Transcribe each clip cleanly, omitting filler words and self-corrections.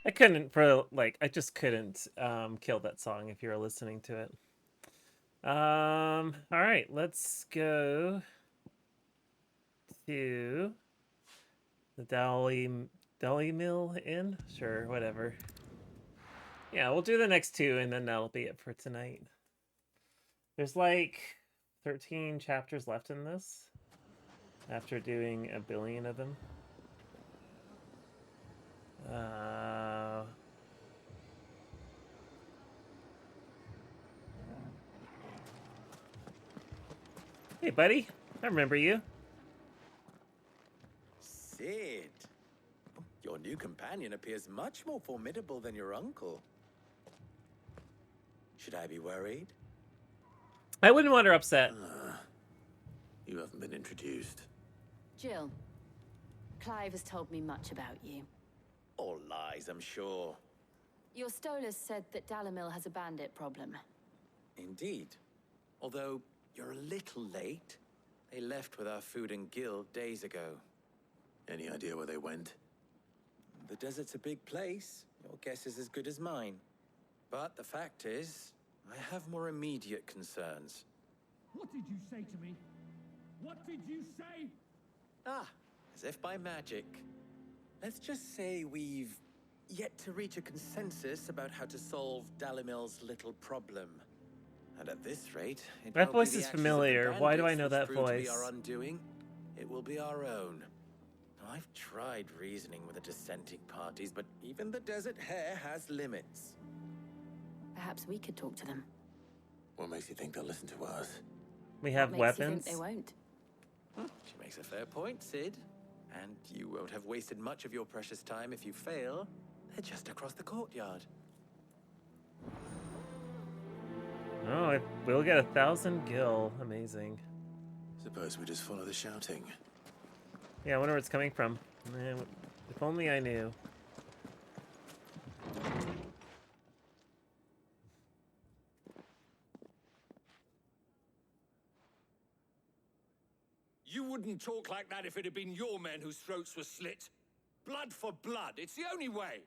I couldn't for like I just couldn't kill that song if you were listening to it. All right, let's go to the Dolly Mill Inn. Sure, whatever. Yeah, we'll do the next two, and then that'll be it for tonight. There's like 13 chapters left in this after doing a billion of them. Hey, buddy. I remember you. Sid, your new companion appears much more formidable than your uncle. Should I be worried? I wouldn't want her upset. You haven't been introduced. Jill, Clive has told me much about you. All lies, I'm sure. Your Stolas said that Dalamil has a bandit problem. Indeed. Although, you're a little late. They left with our food and guild days ago. Any idea where they went? The desert's a big place. Your guess is as good as mine. But the fact is, I have more immediate concerns. What did you say to me? What did you say? Ah, as if by magic. Let's just say we've yet to reach a consensus about how to solve Dalimil's little problem. And at this rate, that voice is familiar. Why do I know that voice? To be our undoing. It will be our own. I've tried reasoning with the dissenting parties, but even the Desert Hare has limits. Perhaps we could talk to them. What makes you think they'll listen to us? We have What makes you weapons. think they won't? She makes a fair point, Sid. And you won't have wasted much of your precious time if you fail. They're just across the courtyard. Oh, we'll get 1,000 gil. Amazing. Suppose we just follow the shouting. Yeah, I wonder where it's coming from. If only I knew. You wouldn't talk like that if it had been your men whose throats were slit. Blood for blood, it's the only way.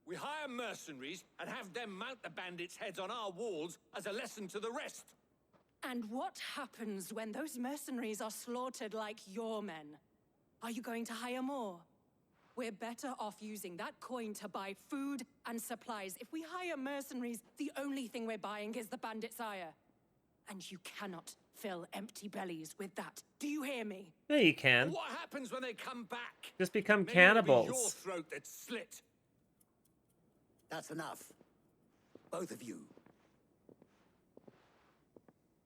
We hire mercenaries and have them mount the bandits' heads on our walls as a lesson to the rest. And what happens when those mercenaries are slaughtered like your men? Are you going to hire more? We're better off using that coin to buy food and supplies. If we hire mercenaries, the only thing we're buying is the bandit's ire. And you cannot fill empty bellies with that. Do you hear me? Yeah, you can. What happens when they come back? Just become Maybe it'll be cannibals. your throat that's slit. That's enough. Both of you.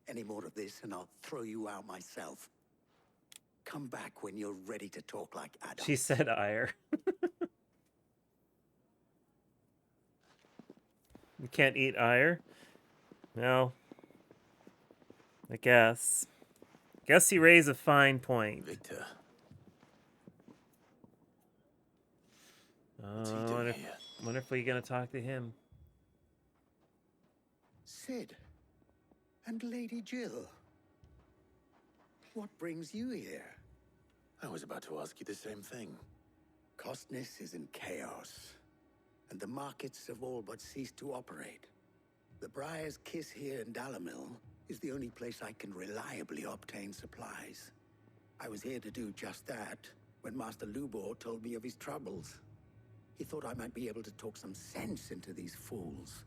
Any more of this and I'll throw you out myself. Come back when you're ready to talk like adults. She said ire. You can't eat ire? No. I guess. Guess you raise a fine point. Victor. I wonder if we're gonna talk to him. Sid and Lady Jill. What brings you here? I was about to ask you the same thing. Costness is in chaos, and the markets have all but ceased to operate. The Briar's Kiss here in Dalamil is the only place I can reliably obtain supplies. I was here to do just that when Master Lubor told me of his troubles. He thought I might be able to talk some sense into these fools.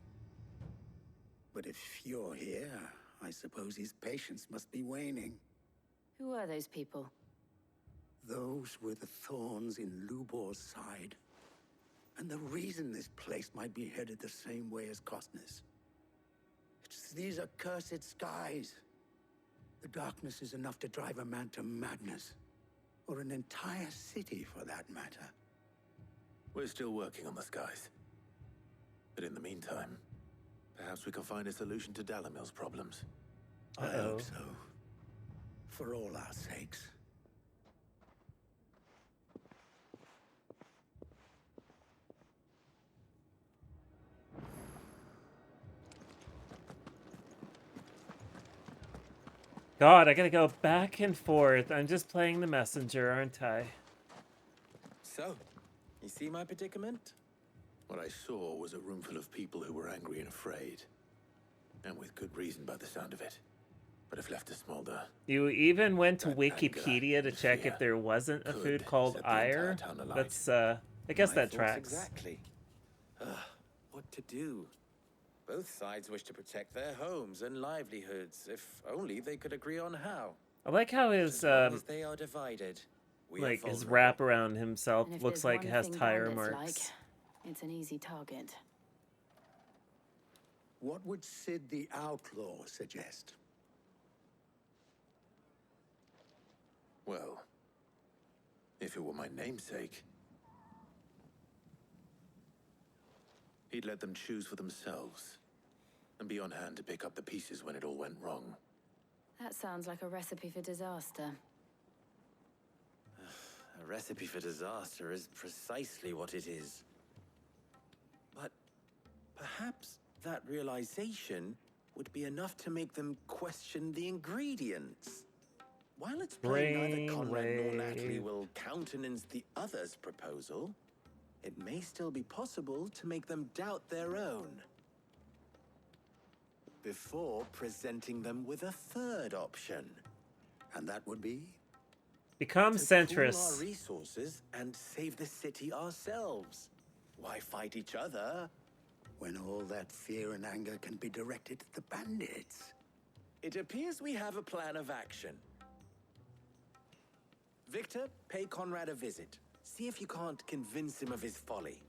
But if you're here, I suppose his patience must be waning. Who are those people? Those were the thorns in Lubor's side. And the reason this place might be headed the same way as Costness. It's these accursed skies. The darkness is enough to drive a man to madness. Or an entire city, for that matter. We're still working on the skies. But in the meantime, perhaps we can find a solution to Dalamil's problems. I hope so. For all our sakes. God, I gotta go back and forth. I'm just playing the messenger, aren't I? So, you see my predicament? What I saw was a room full of people who were angry and afraid. And with good reason by the sound of it. But if left to smolder... You even went to That Wikipedia anger to check and if there wasn't a could food called set the entire ire. town alight. That's, I guess My that thoughts tracks. Exactly. What to do? Both sides wish to protect their homes and livelihoods, if only they could agree on how. I like how his, As long as they are divided, we are like, his vulnerable. wrap around himself And if looks there's like it one has thing tire bandits marks. like, it's an easy target. What would Sid the Outlaw suggest? Well, if it were my namesake, he'd let them choose for themselves and be on hand to pick up the pieces when it all went wrong. That sounds like a recipe for disaster. A recipe for disaster is precisely what it is. But perhaps that realization would be enough to make them question the ingredients. While it's plain neither Conrad nor Natalie Brainwave. will countenance the other's proposal, it may still be possible to make them doubt their own. Before presenting them with a third option. And that would be? Become To pool our centrist. resources and save the city ourselves. Why fight each other? When all that fear and anger can be directed at the bandits. It appears we have a plan of action. Victor, pay Conrad a visit. See if you can't convince him of his folly.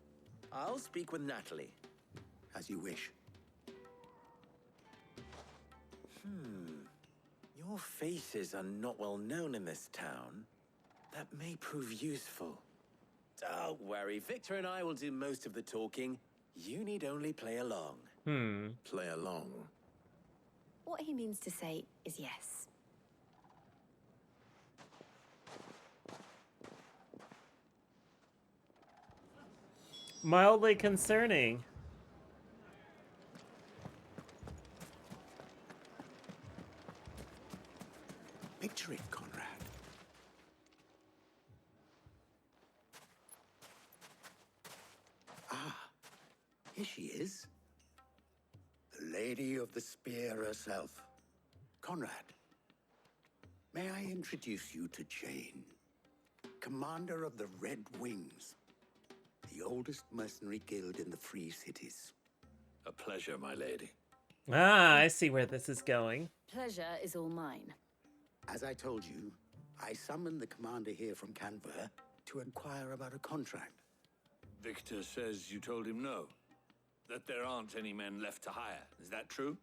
I'll speak with Natalie. As you wish. Your faces are not well known in this town. That may prove useful. Don't worry, Victor and I will do most of the talking. You need only play along. Play along. What he means to say is yes. Mildly concerning. Picture it, Conrad. Ah, here she is. The Lady of the Spear herself. Conrad, may I introduce you to Jane, commander of the Red Wings, the oldest mercenary guild in the Free Cities. A pleasure, my lady. Ah, I see where this is going. Pleasure is all mine. As I told you, I summoned the commander here from Canberra to inquire about a contract. Victor says you told him no. That there aren't any men left to hire. Is that true?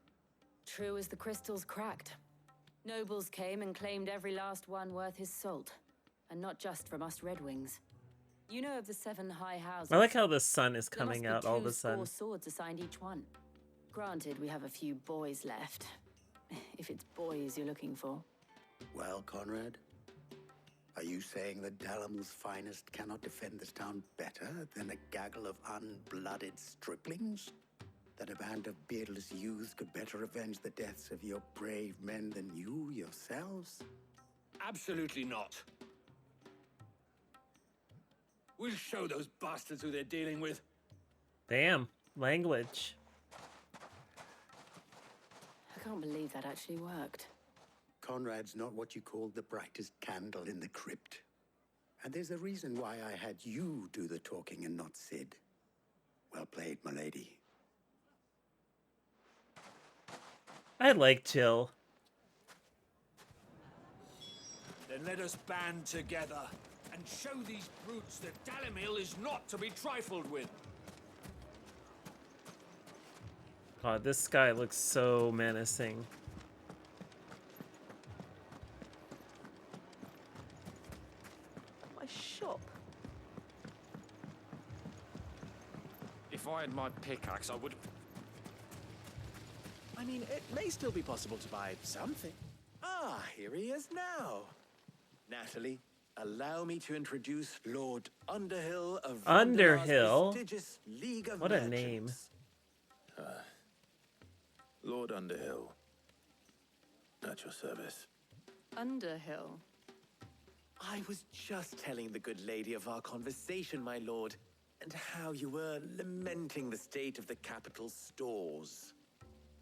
True as the crystals cracked. Nobles came and claimed every last one worth his salt. And not just from us Red Wings. You know of the 7 high houses. I like how the sun is There coming must be out all of a 2 sudden. swords assigned each one. Granted, we have a few boys left. If it's boys you're looking for. Well, Conrad, are you saying that Dalamil's finest cannot defend this town better than a gaggle of unblooded striplings? That a band of beardless youths could better avenge the deaths of your brave men than you yourselves? Absolutely not. We'll show those bastards who they're dealing with. Damn, language. I can't believe that actually worked. Conrad's not what you call the brightest candle in the crypt. And there's a reason why I had you do the talking and not Sid. Well played, my lady. I like Jill. Then let us band together and show these brutes that Dalimil is not to be trifled with. God, this guy looks so menacing. My shop. If I had my pickaxe, I would... I mean, it may still be possible to buy something. Ah, here he is now. Natalie, allow me to introduce Lord Underhill of Underhill? Vandar's prestigious League of What a name. Merchants. Lord Underhill. At your service. Underhill. I was just telling the good lady of our conversation, my lord. and how you were lamenting the state of the capital's stores.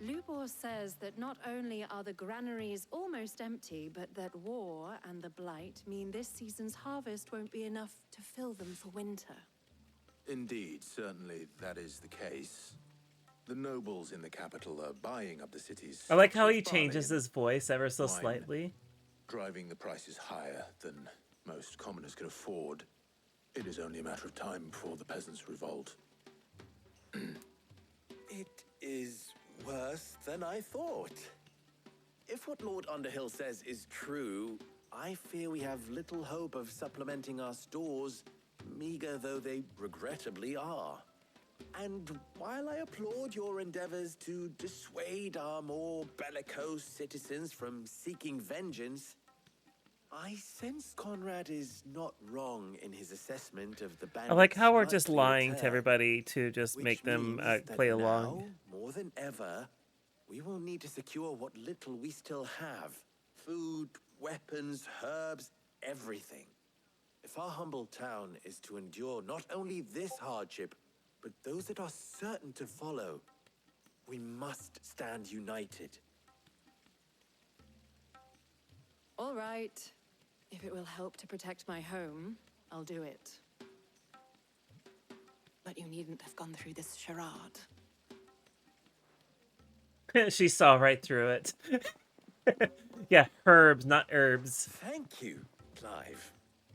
Lubor says that not only are the granaries almost empty, but that war and the Blight mean this season's harvest won't be enough to fill them for winter. Indeed, certainly that is the case. The nobles in the capital are buying up the cities. I like how he changes his voice ever so wine, slightly. Driving the prices higher than most commoners can afford. It is only a matter of time before the peasants revolt. It is worse than I thought. If what Lord Underhill says is true, I fear we have little hope of supplementing our stores, meager though they regrettably are. And while I applaud your endeavors to dissuade our more bellicose citizens from seeking vengeance, I sense Conrad is not wrong in his assessment of the bandits. I like how we're just likely lying to return, everybody to just which make them means that play along. now, more than ever, we will need to secure what little we still have. Food, weapons, herbs, everything. If our humble town is to endure not only this hardship, but those that are certain to follow, we must stand united. All right. If it will help to protect my home, I'll do it. But you needn't have gone through this charade. She saw right through it. Yeah, herbs, not herbs. Thank you, Clive.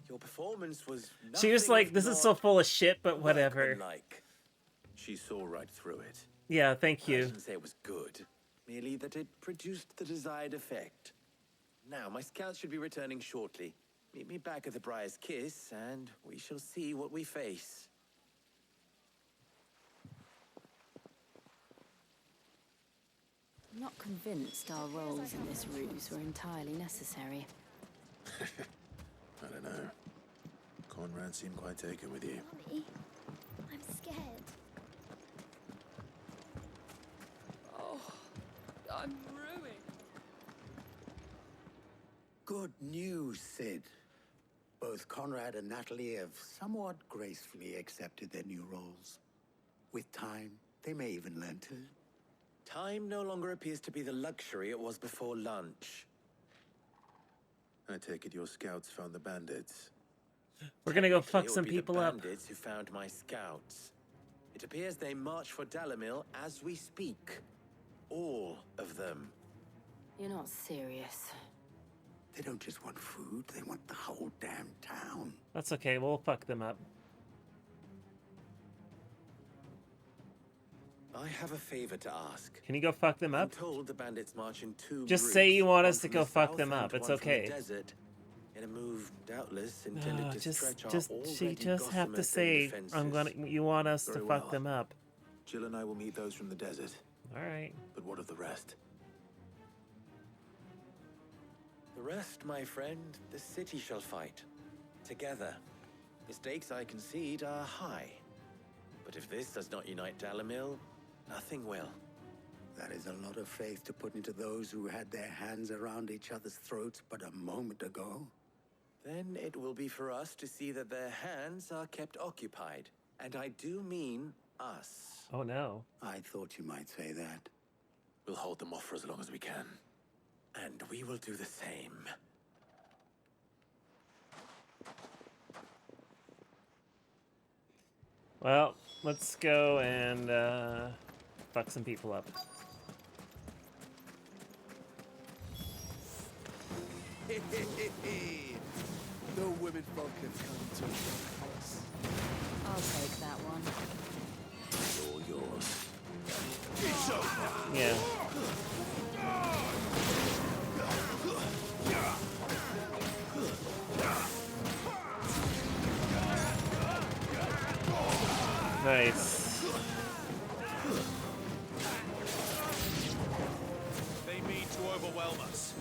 Your performance was She was nothing like, if this is not so full of shit, but whatever. workmanlike. She saw right through it. Yeah, thank I you. didn't say it was good, merely that it produced the desired effect. Now, my scouts should be returning shortly. Meet me back at the Briar's Kiss, and we shall see what we face. I'm not convinced our roles in this ruse were entirely necessary. I don't know. Conrad seemed quite taken with you. Mommy, I'm scared. Oh, I'm ruined. Good news, Sid. Both Conrad and Natalie have somewhat gracefully accepted their new roles. With time, they may even learn to. Time no longer appears to be the luxury it was before lunch. I take it your scouts found the bandits. We're gonna go Technically, fuck it would some be the people up. bandits who found my scouts. It appears they march for Dalimil as we speak. All of them. You're not serious. They don't just want food, they want the whole damn town. That's okay, we'll fuck them up. I have a favor to ask. Can you go fuck them I'm up? told the bandits march in two Just say you groups, want one us to from go the fuck south them and up. It's one from the okay. desert, in a move doubtless intended to stretch our She already just have to gossamer say, defenses. I'm gonna. You want us to Very fuck well. them up. Jill and I will meet those from the desert. All right. But what of the rest? The rest, my friend, the city shall fight. Together. The stakes, I concede, are high. But if this does not unite Dalimil, nothing will. That is a lot of faith to put into those who had their hands around each other's throats but a moment ago. Then it will be for us to see that their hands are kept occupied. And I do mean us. Oh no. I thought you might say that. We'll hold them off for as long as we can. And we will do the same. Well, let's go and fuck some people up. No women folk can come to us. I'll take that one. All yours. Yeah. Nice. They mean to overwhelm us.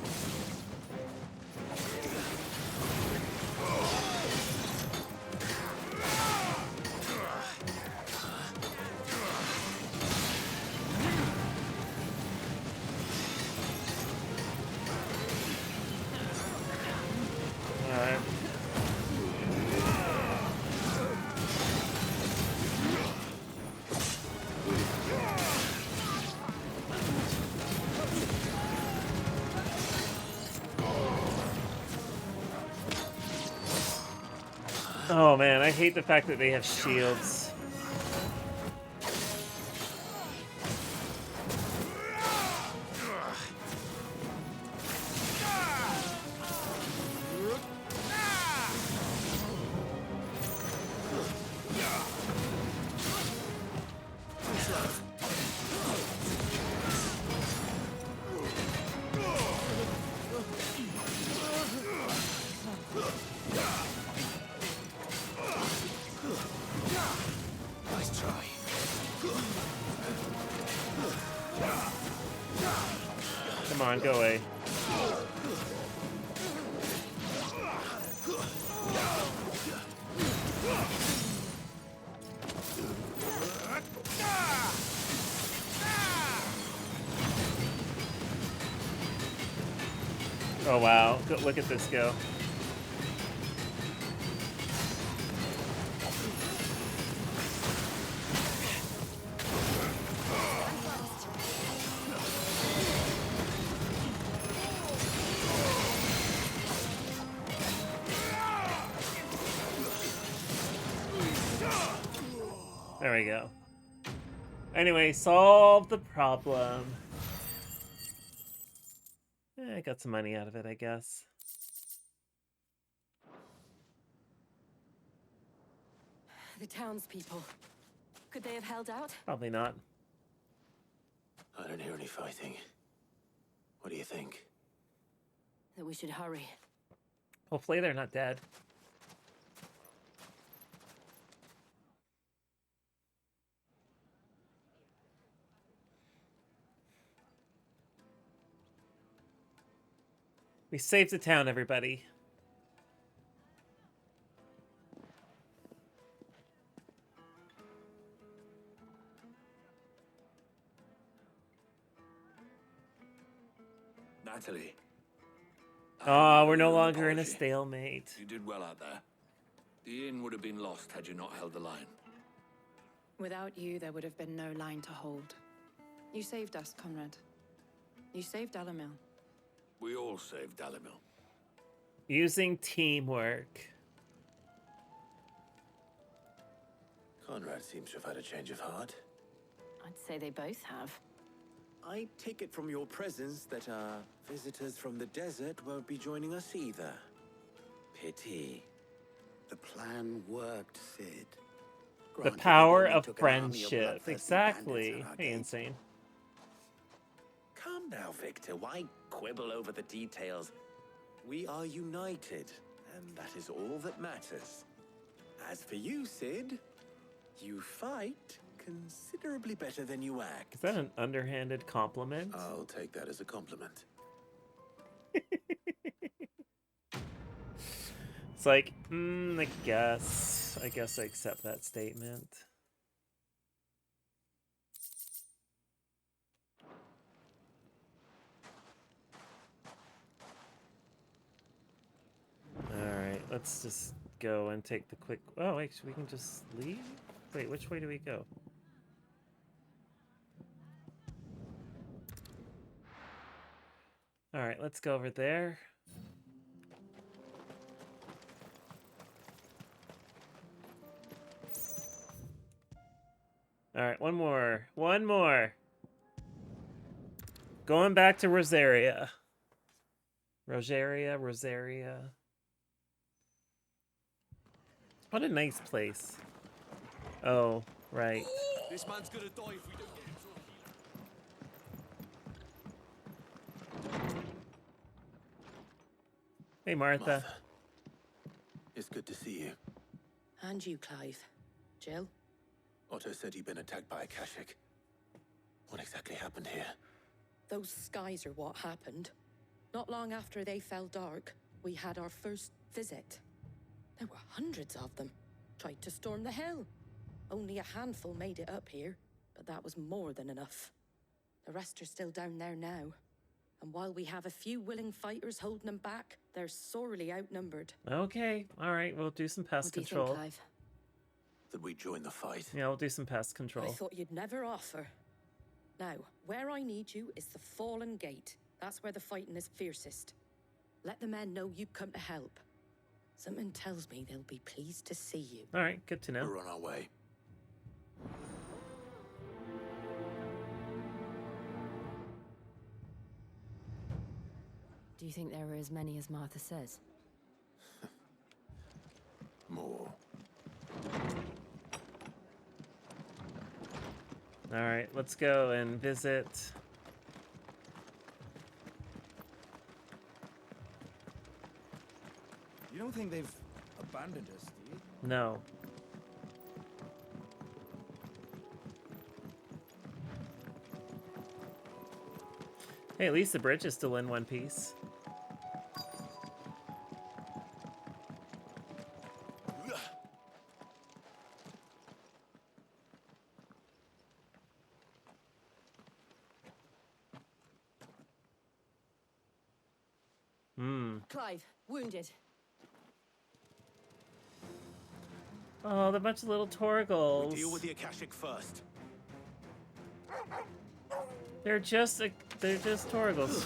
All right. Oh man, I hate the fact that they have shields. Nice try. Come on, go away. Oh wow, look at this go. There we go. Anyway, solve the problem. I got some money out of it, I guess. The townspeople. Could they have held out? Probably not. I don't hear any fighting. What do you think? That we should hurry. Hopefully they're not dead. We saved the town, everybody. Natalie. Oh, we're no An longer in a apology. stalemate. You did well out there. The inn would have been lost had you not held the line. Without you, there would have been no line to hold. You saved us, Conrad. You saved Dalamil. We all saved Dalamil. Using teamwork. Conrad seems to have had a change of heart. I'd say they both have. I take it from your presence that our visitors from the desert won't be joining us either. Pity. The plan worked, Sid. The Granted, it power only of took an army of friendship. bloodthirsty Exactly. bandits at our Hey, gates. insane. Come now, Victor. Why quibble over the details? We are united, and that is all that matters. As for you, Sid, you fight considerably better than you act. Is that an underhanded compliment? I'll take that as a compliment. It's like, I guess I accept that statement. Alright, let's just go and take the quick... Oh, wait, so we can just leave? Wait, which way do we go? Alright, let's go over there. Alright, one more. One more. Going back to Rosaria. Rosaria. What a nice place. Oh, right. This man's gonna die if we don't get him to a healer. Hey, Martha. It's good to see you. And you, Clive. Jill? Otto said you'd been attacked by a Kashik. What exactly happened here? Those skies are what happened. Not long after they fell dark, we had our first visit. There were hundreds of them. Tried to storm the hill. Only a handful made it up here, but that was more than enough. The rest are still down there now. And while we have a few willing fighters holding them back, they're sorely outnumbered. Okay, alright, we'll do some pest What do you control. think, Clive? That we join the fight? Yeah, we'll do some pest I control. thought you'd never offer. Now, where I need you is the Fallen Gate. That's where the fighting is fiercest. Let the men know you come to help. Something tells me they'll be pleased to see you. All right, good to know. We're on our way. Do you think there are as many as Martha says? More. All right, let's go and visit. You don't think they've abandoned us, do you? No. Hey, at least the bridge is still in one piece. Clive, wounded. Oh, the bunch of little Torgals. We deal with the Akashic first. They're just Torgals.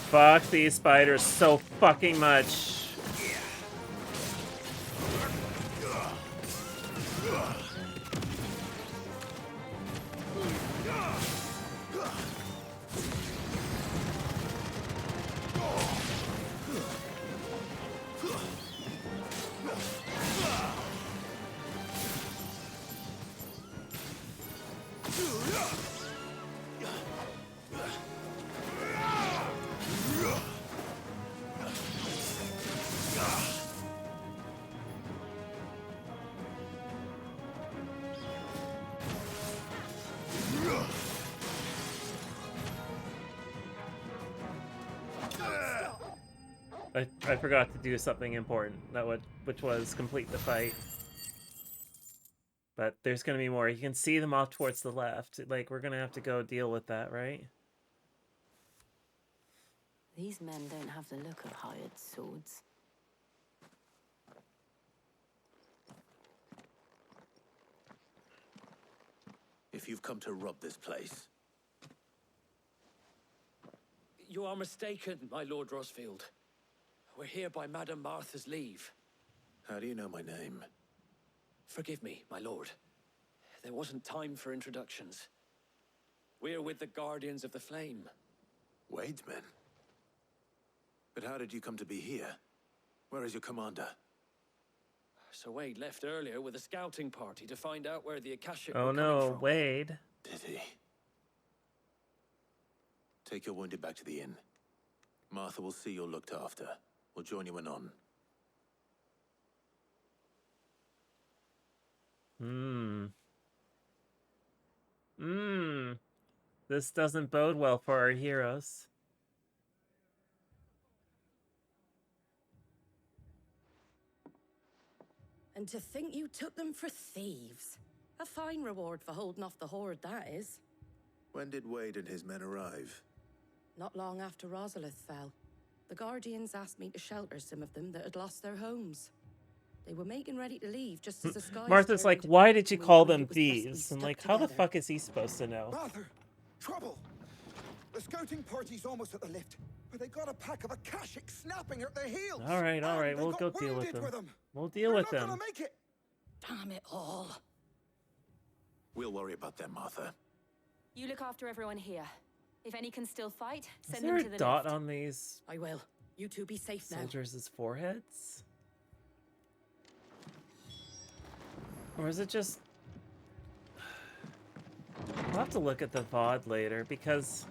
Fuck these spiders so fucking much. I forgot to do something important, which was complete the fight. But there's gonna be more. You can see them off towards the left. Like, we're gonna have to go deal with that, right? These men don't have the look of hired swords. If you've come to rob this place, You are mistaken, my Lord Rosfield. We're here by Madame Martha's leave. how do you know my name? Forgive me, my lord. There wasn't time for introductions. We're with the Guardians of the Flame. Wade's men? But how did you come to be here? Where is your commander? Sir Wade left earlier with a scouting party to find out where the Akashic Oh were coming no, from. Wade. Did he? Take your wounded back to the inn. Martha will see you're looked after. We'll join you anon. This doesn't bode well for our heroes. And to think you took them for thieves. A fine reward for holding off the horde, that is. When did Wade and his men arrive? Not long after Rosalith fell. The Guardians asked me to shelter some of them that had lost their homes. They were making ready to leave just as the sky Martha's like, turned, why did you and we call agreed them it was best we thieves? And stuck like, how the together. fuck is he supposed to know? Martha! Trouble! The scouting party's almost at the lift, but they got a pack of Akashic snapping at their heels. All right, And they we'll got go deal with wounded them. We'll deal We're with not them. gonna make it. Damn it all. We'll worry about them, Martha. You look after everyone here. If any can still fight, Is send there them to a the dot lift. on these I will. You two be safe now. soldiers' foreheads? Or is it just... I'll have to look at the VOD later, because...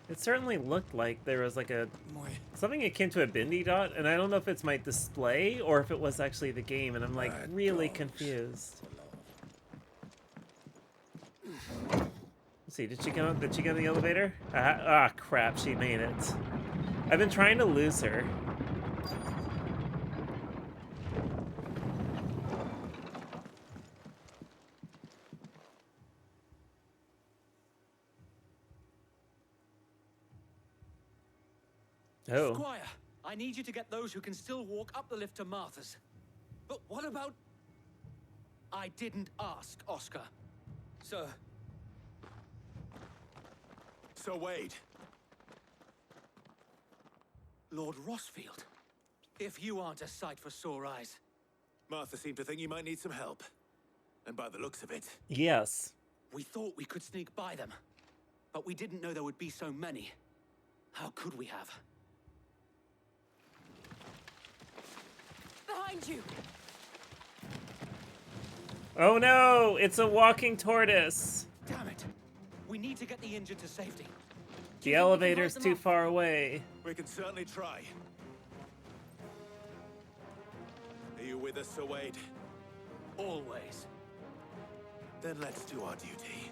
it certainly looked like there was like a... something akin to a Bindi dot, and I don't know if it's my display or if it was actually the game, and I'm like really confused. Let's see, did she get in the elevator? Ah, crap, she made it. I've been trying to lose her. Oh. Squire, I need you to get those who can still walk up the lift to Martha's. But what about... I didn't ask, Oscar. Sir. So Wade. Lord Rossfield. If you aren't a sight for sore eyes. Martha seemed to think you might need some help. And by the looks of it... Yes. We thought we could sneak by them. But we didn't know there would be so many. How could we have? Behind you! Oh no! It's a walking tortoise! Damn it! We need to get the injured to safety. The elevator's too far away. We can certainly try. Are you with us, Sir Wade? Always. Then let's do our duty.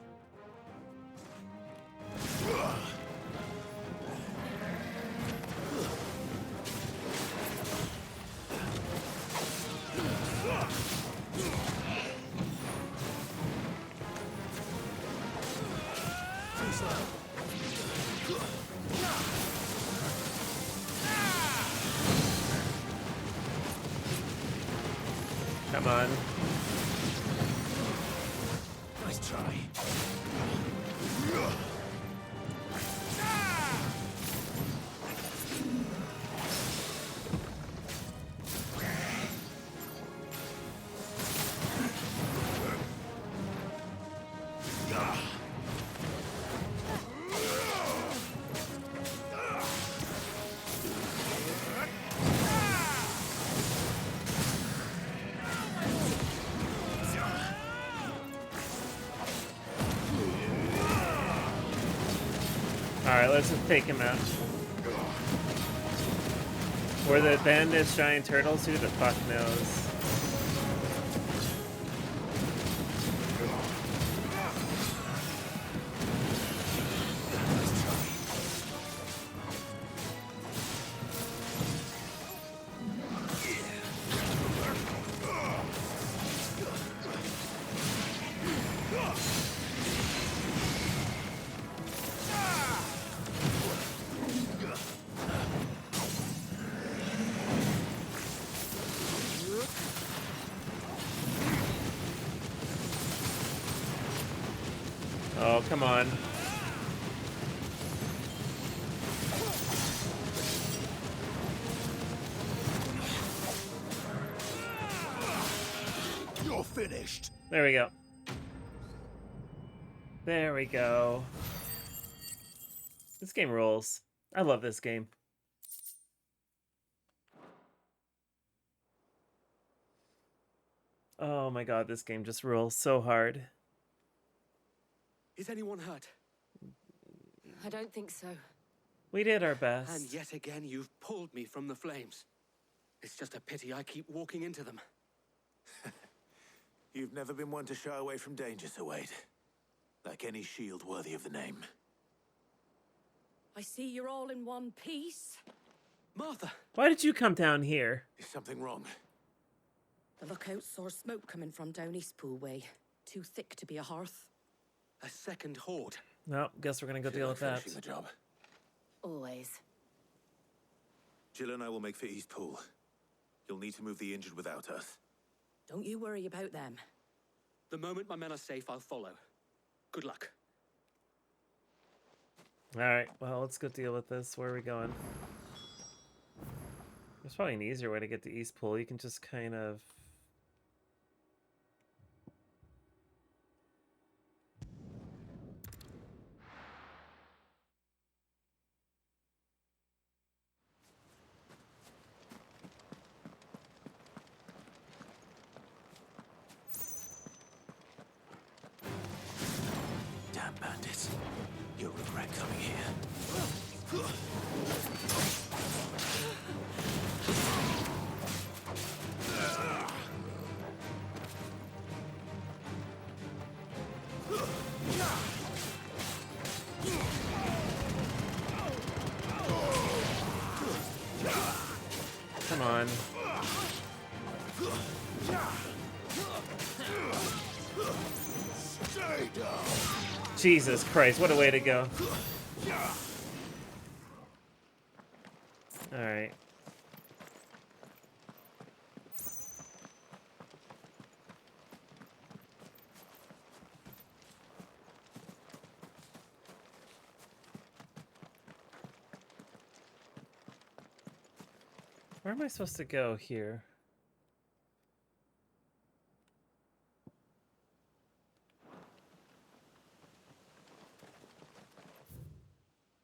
Come on. Nice try. Alright, let's just take him out. Were the bandits giant turtles? Who the fuck knows? Oh, come on. You're finished. There we go. There we go. This game rules. I love this game. Oh my god, this game just rules so hard. Is anyone hurt? I don't think so. We did our best. And yet again, you've pulled me from the flames. It's just a pity I keep walking into them. You've never been one to shy away from danger, Sir Wade. Like any shield worthy of the name. I see you're all in one piece. Martha! Why did you come down here? Is something wrong? The lookout saw smoke coming from down Eastpool way. Too thick to be a hearth. A second horde. No, guess we're gonna go deal with that. Finishing the job. Always. Jill and I will make for Eastpool. You'll need to move the injured without us. Don't you worry about them. The moment my men are safe, I'll follow. Good luck. Alright, well, let's go deal with this. Where are we going? There's probably an easier way to get to Eastpool. You can just kind of... Damn bandits. You'll regret coming here. Come on. Jesus Christ, what a way to go. All right. Where am I supposed to go here?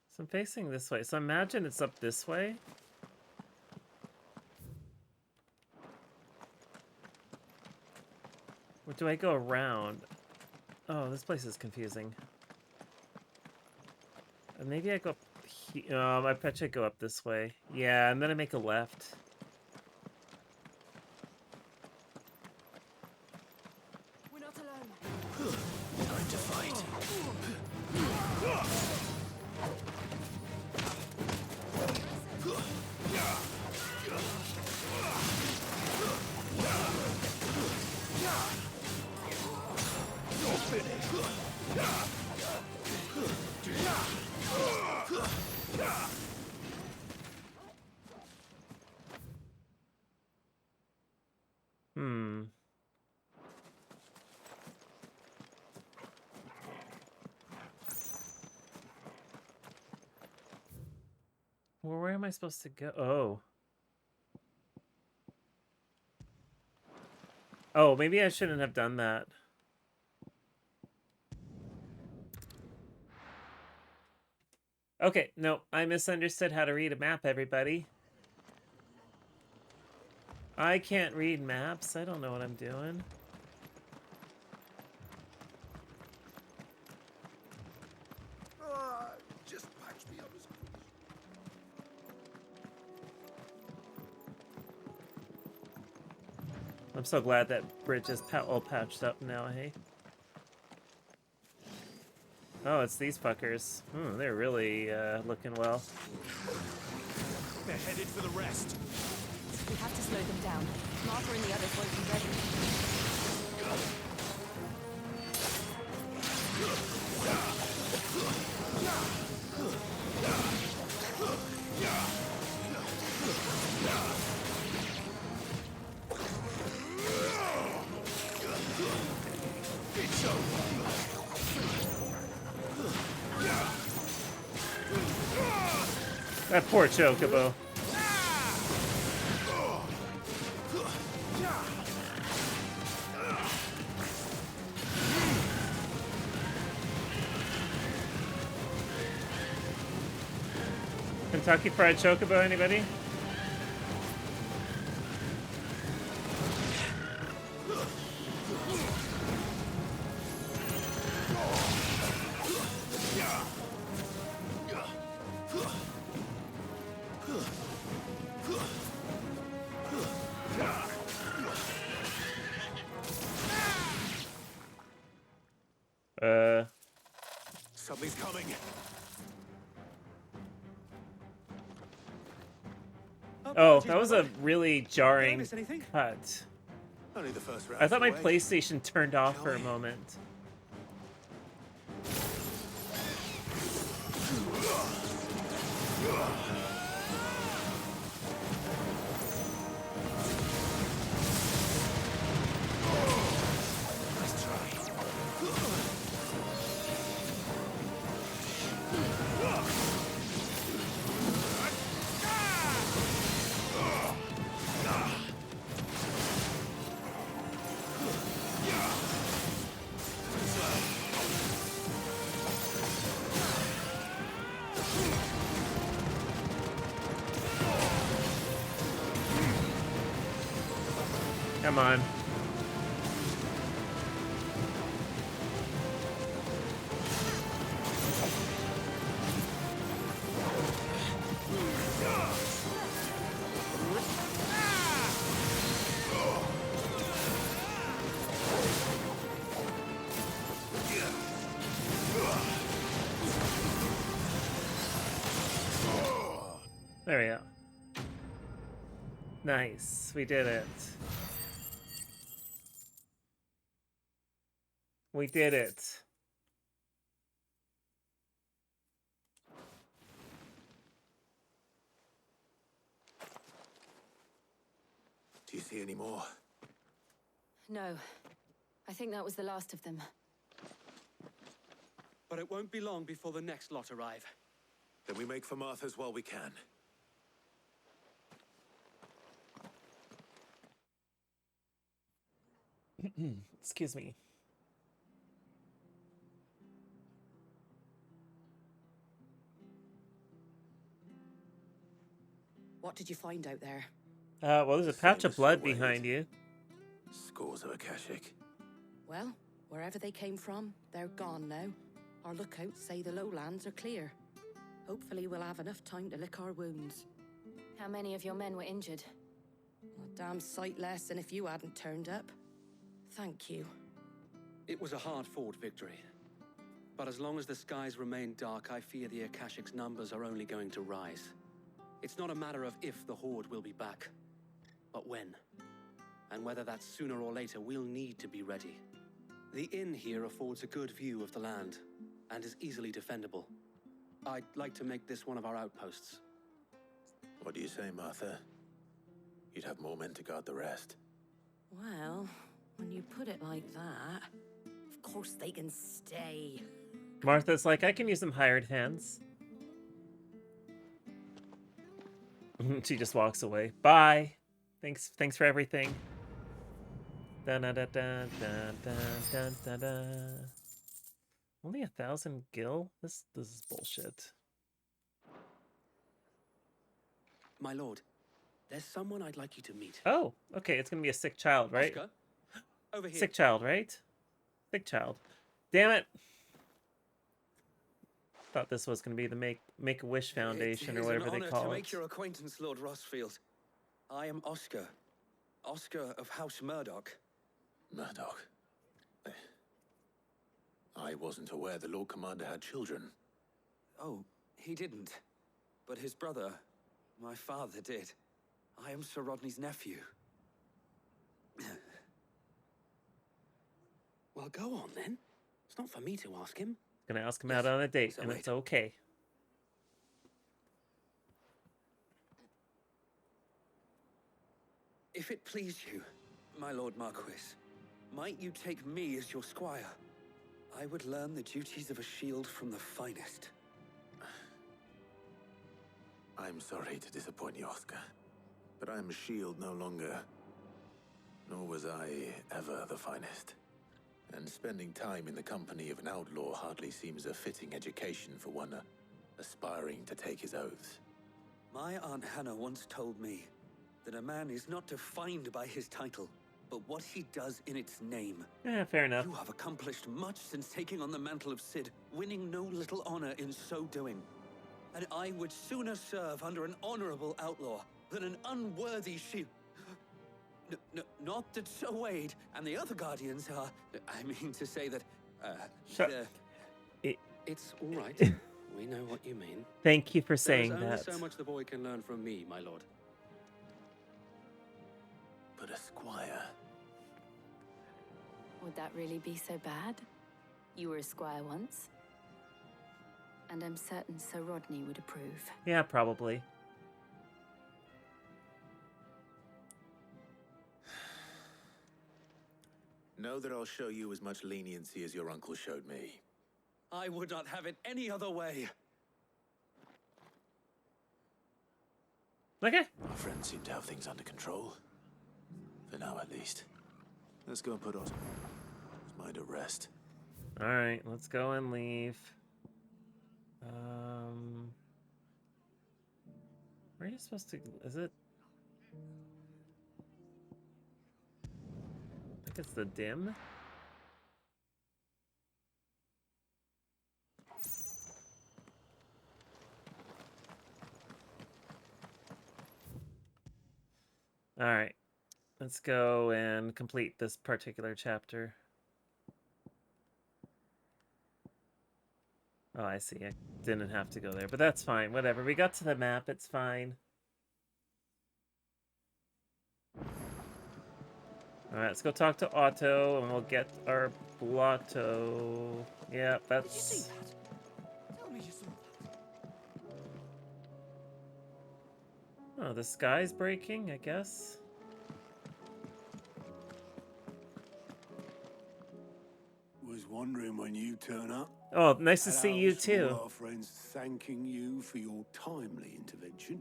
So I'm facing this way. So imagine it's up this way. Or do I go around? Oh, this place is confusing. Maybe I go up here. I bet I go up this way. Yeah, and then I make a left. We're not alone. Time to fight. You're finished. Well, where am I supposed to go? Oh. Oh, maybe I shouldn't have done that. Okay, no, I misunderstood how to read a map, everybody. I can't read maps. I don't know what I'm doing. Just patch me up as I'm so glad that bridge is all patched up now, hey? Oh, it's these fuckers. They're really looking well. They're headed for the rest. We have to slow them down. Martha and the others won't be ready. That poor Chocobo. Kentucky Fried Chocobo, anybody? Something's coming. Oh, that was a really jarring cut. Only the first round. I thought my PlayStation turned off for a moment. Nice try. Come on. There we go. Nice. We did it. We did it. Do you see any more? No. I think that was the last of them. But it won't be long before the next lot arrive. Then we make for Martha's while we can. Excuse me. What did you find out there? Well, there's a patch of blood behind you. Scores of Akashic. Well, wherever they came from, they're gone now. Our lookouts say the lowlands are clear. Hopefully we'll have enough time to lick our wounds. How many of your men were injured? A damn sight less than if you hadn't turned up. Thank you. It was a hard-fought victory. But as long as the skies remain dark, I fear the Akashic's numbers are only going to rise. It's not a matter of if the Horde will be back, but when. And whether that's sooner or later, we'll need to be ready. The inn here affords a good view of the land, and is easily defendable. I'd like to make this one of our outposts. What do you say, Martha? You'd have more men to guard the rest. Well, when you put it like that, of course they can stay. Martha's like, I can use some hired hands. She just walks away. Bye. Thanks for everything. Dun, dun, dun, dun, dun, dun, dun, dun. Only 1,000 gil? This is bullshit. My lord, there's someone I'd like you to meet. Oh, okay. It's gonna be a sick child, right? Oscar, over here. Sick child, right? Sick child. Damn it! Thought this was gonna be the Make-A-Wish Foundation or whatever they call it. It is an honor to make your acquaintance, Lord Rossfield. I am Oscar. Oscar of House Murdoch. Murdoch? I wasn't aware the Lord Commander had children. Oh, he didn't. But his brother, my father, did. I am Sir Rodney's nephew. Well, go on then. It's not for me to ask him. Gonna ask him out on a date, So and wait. it's okay. If it please you, my Lord Marquis, might you take me as your squire? I would learn the duties of a shield from the finest. I'm sorry to disappoint you, Oscar, but I'm a shield no longer. Nor was I ever the finest. And spending time in the company of an outlaw hardly seems a fitting education for one aspiring to take his oaths. My Aunt Hannah once told me that a man is not defined by his title, but what he does in its name. Yeah, fair enough. You have accomplished much since taking on the mantle of Cid, winning no little honor in so doing. And I would sooner serve under an honorable outlaw than an unworthy shield. Not that Sir Wade and the other guardians are... I mean to say that... It's all right. We know what you mean. Thank you for saying There's only that. so much the boy can learn from me, my lord. But a squire... Would that really be so bad? You were a squire once. And I'm certain Sir Rodney would approve. Yeah, probably. Know that I'll show you as much leniency as your uncle showed me. I would not have it any other way. Okay. Our friends seem to have things under control. For now, at least. Let's go and put Oscar's mind at rest. Alright, let's go and leave. Where are you supposed to... Is it... I think it's the dim? Alright. Let's go and complete this particular chapter. Oh, I see. I didn't have to go there, but that's fine. Whatever. We got to the map. It's fine. Alright, let's go talk to Otto, and we'll get our blotto. Yeah, that's... Did you see that? Tell me you saw that. Oh, the sky's breaking, I guess. wondering when you turn up. Oh, nice to And see you how's too. all our friends thanking you for your timely intervention?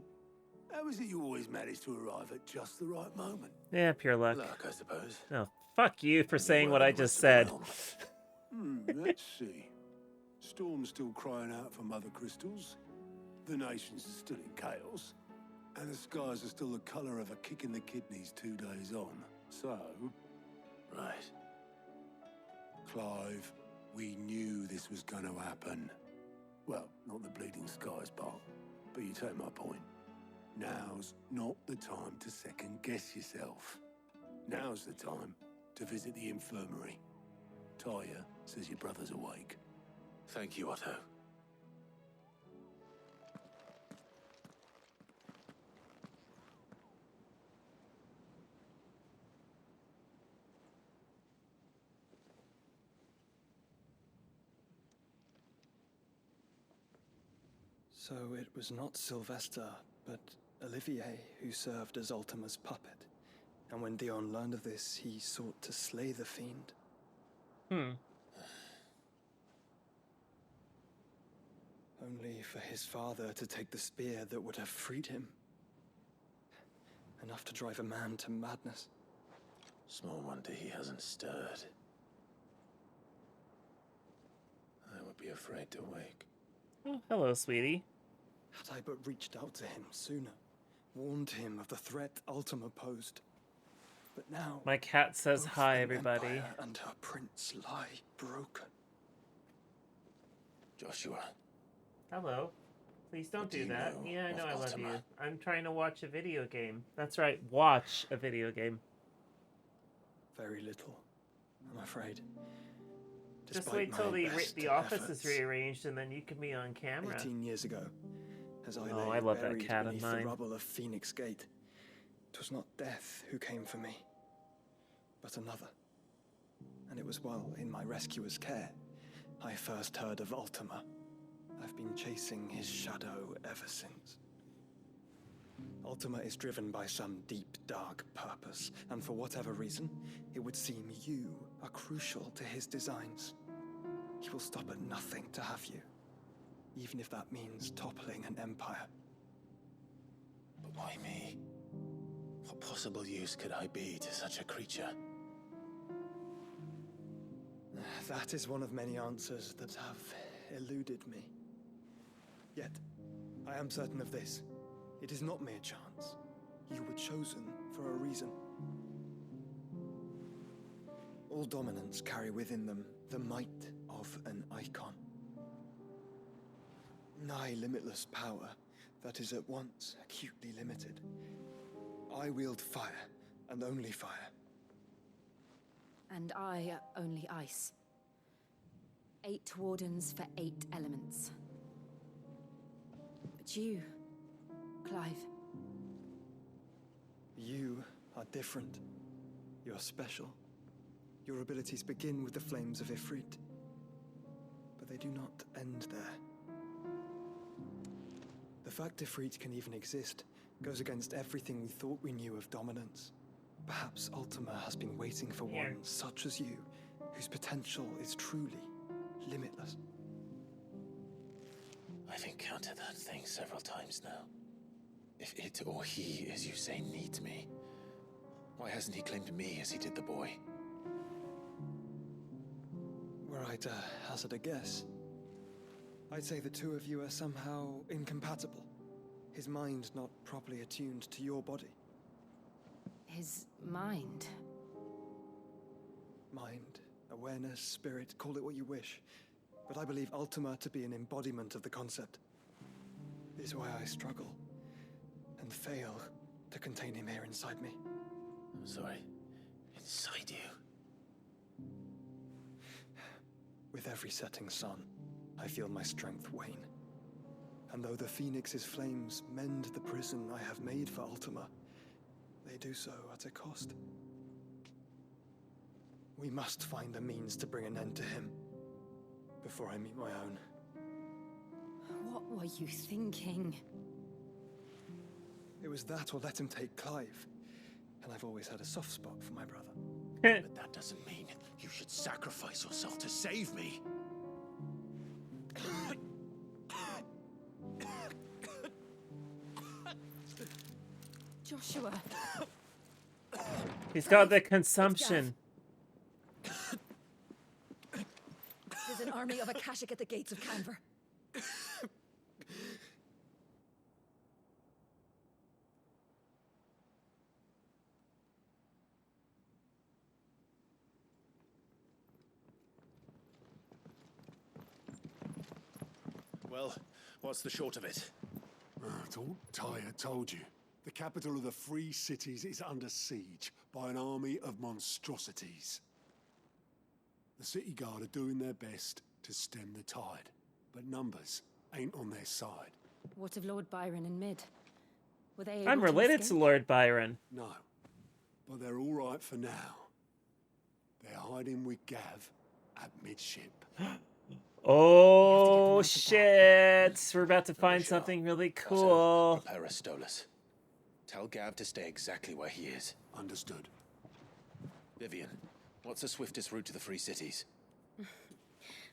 How is it you always manage to arrive at just the right moment? Yeah, pure luck. Luck, I suppose. Oh, fuck you for saying Well, what I the just rest of the said. realm. Let's see. Storm's still crying out for Mother Crystals. The nations are still in chaos. And the skies are still the colour of a kick in the kidneys 2 days on. So... Right. Clive, we knew this was going to happen. Well, not the bleeding skies part, but you take my point. Now's not the time to second-guess yourself. Now's the time to visit the infirmary. Talia says your brother's awake. Thank you, Otto. So it was not Sylvester, but Olivier who served as Ultima's puppet. And when Dion learned of this, he sought to slay the fiend. Only for his father to take the spear that would have freed him. Enough to drive a man to madness. Small wonder he hasn't stirred. I would be afraid to wake. Oh, hello, sweetie. Had I but reached out to him sooner, warned him of the threat Ultima posed. But now... My cat says both hi, an everybody. empire and her prince lie broken. Joshua. Hello. Please don't What do do you that. know Yeah, I know of I love Ultima? you. I'm trying to watch a video game. That's right, watch a video game. Very little, I'm afraid. Just Despite wait till my the best office efforts. is rearranged and then you can be on camera. 18 years ago, as I Oh, lay I love that buried cat of beneath mine. the rubble of Phoenix Gate, 'twas not death who came for me, but another. And it was while in my rescuer's care, I first heard of Ultima. I've been chasing his shadow ever since. Ultima is driven by some deep, dark purpose, and for whatever reason, it would seem you are crucial to his designs. He will stop at nothing to have you, even if that means toppling an empire. But why me? What possible use could I be to such a creature? That is one of many answers that have eluded me. Yet, I am certain of this. It is not mere chance. You were chosen for a reason. All dominants carry within them the might of an icon. Nigh limitless power that is at once acutely limited. I wield fire, and only fire. And I only ice. 8 wardens for 8 elements. But you, Clive. You are different. You're special. Your abilities begin with the flames of Ifrit, but they do not end there. The fact Ifrit can even exist goes against everything we thought we knew of dominance. Perhaps Ultima has been waiting for one such as you, whose potential is truly limitless. I've encountered that thing several times now. If it or he, as you say, needs me, why hasn't he claimed me as he did the boy? Were I to hazard a guess, I'd say the two of you are somehow incompatible. His mind not properly attuned to your body. His mind. Mind, awareness, spirit, call it what you wish. But I believe Ultima to be an embodiment of the concept. This is why I struggle and fail to contain him here inside me. I'm sorry. Inside you? With every setting sun, I feel my strength wane. And though the Phoenix's flames mend the prison I have made for Ultima, they do so at a cost. We must find a means to bring an end to him before I meet my own. What were you thinking? It was that or let him take Clive. And I've always had a soft spot for my brother. But that doesn't mean You should sacrifice yourself to save me. Joshua. He's got the consumption. There's an army of Akashic at the gates of Canver. Well, what's the short of it? It's all Tyre told you. The capital of the Free Cities is under siege by an army of monstrosities. The city guard are doing their best to stem the tide, but numbers ain't on their side. What of Lord Byron and Mid? Were they able I'm related to Lord Byron. No, but they're all right for now. They're hiding with Gav at midship. Oh shit! We're about to find something really cool. Prepare us, Stolas. Tell Gav to stay exactly where he is. Understood. Vivian, what's the swiftest route to the Free Cities?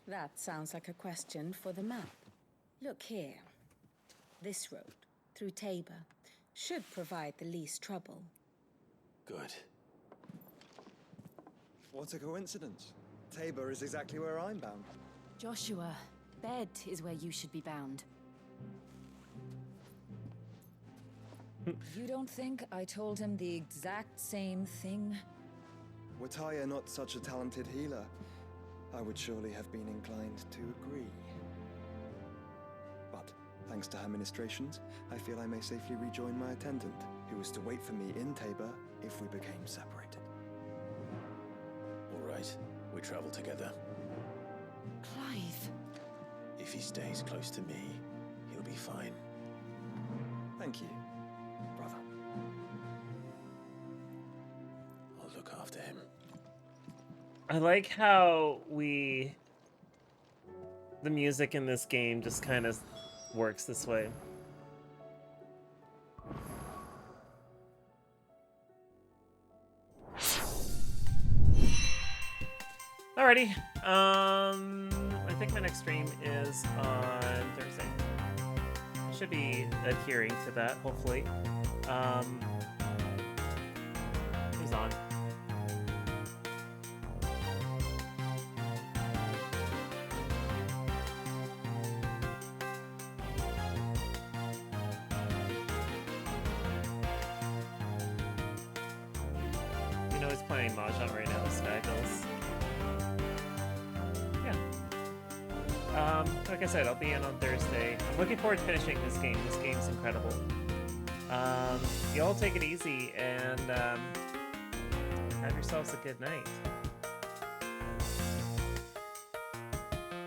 That sounds like a question for the map. Look here. This road, through Tabor, should provide the least trouble. Good. What a coincidence. Tabor is exactly where I'm bound. Joshua, bed is where you should be bound. You don't think I told him the exact same thing? Were Tyre not such a talented healer, I would surely have been inclined to agree. But, thanks to her ministrations, I feel I may safely rejoin my attendant, who was to wait for me in Tabor if we became separated. All right, we travel together. Clive. If he stays close to me, he'll be fine. Thank you, brother. I'll look after him. I like how the music in this game just kind of works this way. Alrighty, I think my next stream is on Thursday. I should be adhering to that, hopefully. Who's on? You know he's playing Mahjong right now, this guy, Bills. Like I said, I'll be in on Thursday. I'm looking forward to finishing this game. This game's incredible. You all take it easy and have yourselves a good night.